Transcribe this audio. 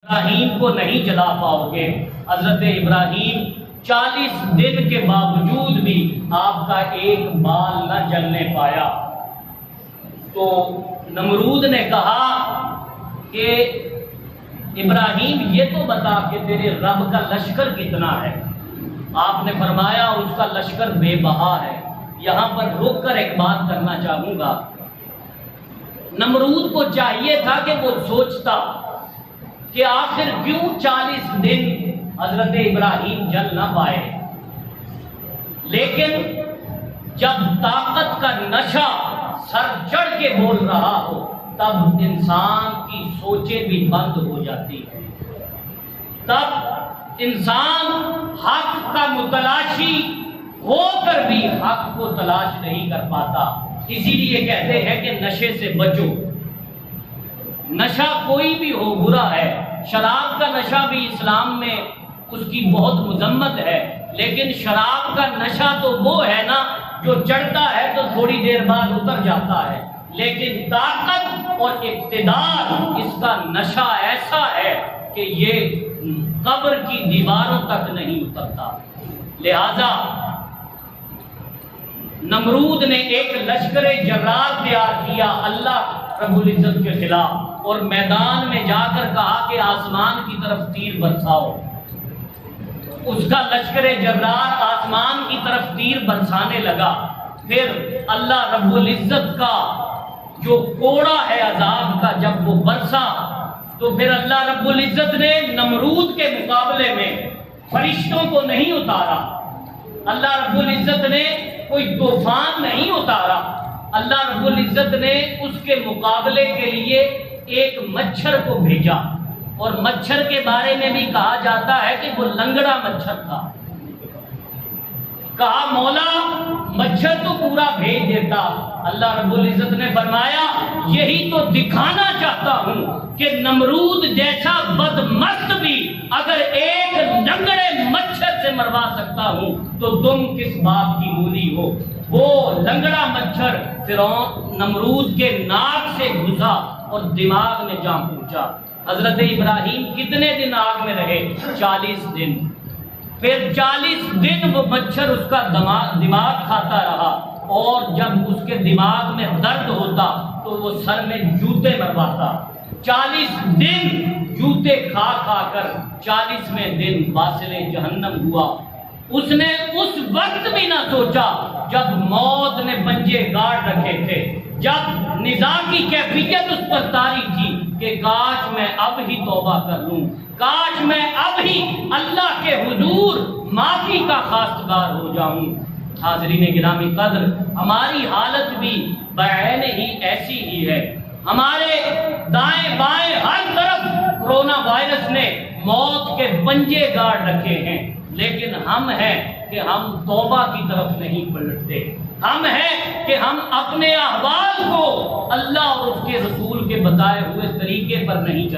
ابراہیم کو نہیں جلا پاؤ گے۔ حضرت ابراہیم 40 دن کے باوجود بھی آپ کا ایک بال نہ جلنے پایا۔ تو نمرود نے کہا کہ ابراہیم یہ تو بتا کہ تیرے رب کا لشکر کتنا ہے۔ آپ نے فرمایا اس کا لشکر بے بہا ہے۔ یہاں پر رک کر ایک بات کرنا چاہوں گا، نمرود کو چاہیے تھا کہ وہ سوچتا کہ آخر کیوں 40 دن حضرت ابراہیم جل نہ پائے، لیکن جب طاقت کا نشہ سر چڑھ کے بول رہا ہو تب انسان کی سوچیں بھی بند ہو جاتی ہیں، تب انسان حق کا متلاشی ہو کر بھی حق کو تلاش نہیں کر پاتا۔ اسی لیے کہتے ہیں کہ نشے سے بچو۔ نشہ کوئی بھی ہو برا ہے، شراب کا نشہ بھی اسلام میں اس کی بہت مذمت ہے، لیکن شراب کا نشہ تو وہ ہے نا جو چڑھتا ہے تو تھوڑی دیر بعد اتر جاتا ہے، لیکن طاقت اور اقتدار اس کا نشہ ایسا ہے کہ یہ قبر کی دیواروں تک نہیں اترتا۔ لہذا نمرود نے ایک لشکر جرار تیار کیا اللہ رب العزت کے خلاف، اور میدان میں جا کر کہا کہ آسمان کی طرف تیر برساؤ۔ اس کا لشکر جرار آسمان کی طرف تیر برسانے لگا۔ پھر اللہ رب العزت کا جو کوڑا ہے عذاب کا جب وہ برسا تو پھر اللہ رب العزت نے نمرود کے مقابلے میں فرشتوں کو نہیں اتارا، اللہ رب العزت نے کوئی طوفان نہیں اتارا، اللہ رب العزت نے اس کے مقابلے کے لیے ایک مچھر کو بھیجا، اور مچھر کے بارے میں بھی کہا جاتا ہے کہ وہ لنگڑا مچھر تھا۔ کہا مولا مچھر تو پورا بھیج دیتا، اللہ رب العزت نے فرمایا یہی تو دکھانا چاہتا ہوں کہ نمرود جیسا بدمست بھی اگر ایک لنگڑے مچھر سے مروا سکتا ہوں تو تم کس بات کی مولی ہو۔ وہ لنگڑا مچھر فرعون نمرود کے ناک سے گھسا اور دماغ میں جا پہنچا۔ حضرت ابراہیم کتنے دن آگ میں رہے؟ 40 دن۔ پھر 40 دن وہ مچھر اس کا دماغ کھاتا رہا، اور جب اس کے دماغ میں درد ہوتا تو وہ سر میں جوتے مرواتا۔ 40 دن جوتے کھا کھا کر 40ویں دن واصل جہنم ہوا۔ اس نے اس وقت بھی نہ سوچا جب موت نے پنجے گاڑ رکھے تھے، جب نزاع کی کیفیت اس پر طاری تھی کہ کاش میں اب ہی توبہ کر لوں، کاش میں اب ہی اللہ کے حضور معافی کا خواستگار ہو جاؤں۔ حاضرین گرامی قدر، ہماری حالت بھی بعین ہی ایسی ہی ہے۔ ہمارے دائیں بائیں ہر طرف کرونا وائرس نے موت کے پنجے گاڑ رکھے ہیں، لیکن ہم ہیں کہ ہم توبہ کی طرف نہیں پلٹتے، ہم ہیں کہ ہم اپنے احوال کو اللہ اور اس کے رسول کے بتائے ہوئے طریقے پر نہیں چلتے۔